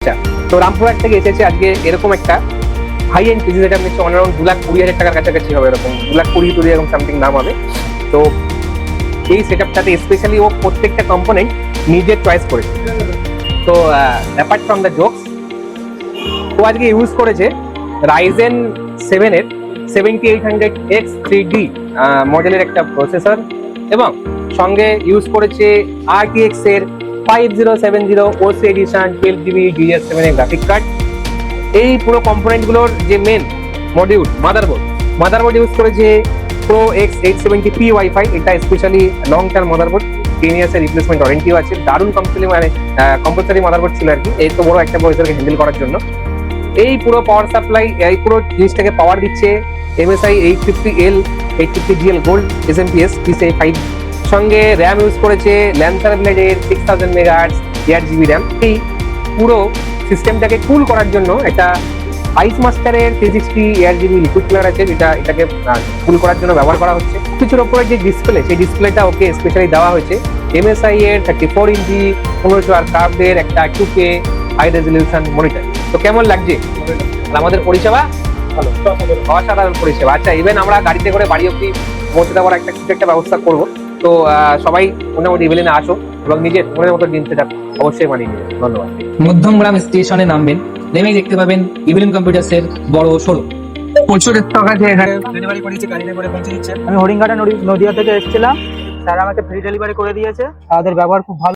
আচ্ছা, তো রামপুরহাট থেকে এসেছে আজকে এরকম একটা হাই এন্ড পিসি, যেটা নিচ্ছে অনারাউন্ড 2,20,000 টাকার কাছাকাছি হবে, এরকম 2,20,000 এরকম সামথিং দাম হবে। তো এই সেটআপটাতে স্পেশালি ও প্রত্যেকটা কম্পোনেন্ট নিজের চয়েস করেছে। তো অ্যাপার্ট ফ্রম দ্য জোকস, ও আজকে ইউজ করেছে রাইজেন 7 এর 7800X 3D মডেলের একটা প্রসেসর, এবং সঙ্গে ইউজ করেছে RTX এর 5070 OC এডিশন 12GB DDR7 এর গ্রাফিক কার্ড। এই পুরো কম্পোনেন্টগুলোর যে মেন মডিউল মাদারবোর্ড ইউজ করেছে Pro X870P Wi-Fi। এটা specially long term motherboard, 10 years এর রিপ্লেসমেন্ট ওয়ারেন্টিও আছে। দারুণ কম্পালসারি মাদারবোর্ড ছিল আর কি, এই তো বড় একটা প্রসেসরকে হ্যান্ডেল করার জন্য। এই পুরো পাওয়ার সাপ্লাই, এই পুরো জিনিসটাকে পাওয়ার দিচ্ছে MSI 850L 850GL gold SMPS PCI 5। সঙ্গে র্যাম ইউজ করেছে ল্যান্সার ব্লেডের 6000 মেগাহার্টজ 8GB র্যাম। এই পুরো সিস্টেমটাকে কুল করার জন্য একটা আইস মাস্টারের 360 8GB লিকুইড কুলার আছে, যেটা এটাকে কুল করার জন্য ব্যবহার করা হচ্ছে। কিছুর ওপরে যে ডিসপ্লে, সেই ডিসপ্লেটা ওকে স্পেশালি দেওয়া হয়েছে MSI এর 34 ইঞ্চি 1500 কার্ভের একটা 2K হাই রেজলিউশন মনিটর। তো কেমন লাগছে আমাদের পরিষেবা? ভালো, অসাধারণ পরিষেবা। আচ্ছা, ইভেন আমরা গাড়িতে করে বাড়ি অব্দি পৌঁছে দেওয়ার কিছু একটা ব্যবস্থা করবো। তো সবাই মোটামুটি ইভেলিনে আসো এবং নিজের মনের মতো দিন সেটা অবশ্যই মানিয়ে নেবে। ধন্যবাদ। মধ্যমগ্রাম স্টেশনে নামবেন, নেমেই দেখতে পাবেন ইভিলিন কম্পিউটার্স এর বড় শোরুম। প্রচুর স্টক আছে এখানে। ডেলিভারি করেছি, গাড়িতে করে পৌঁছে দিচ্ছে। আমি হরিণঘাটা নদিয়া থেকে এসেছিলাম, স্যার আমাকে ফ্রি ডেলিভারি করে দিয়েছে, তাদের ব্যবহার খুব ভালো।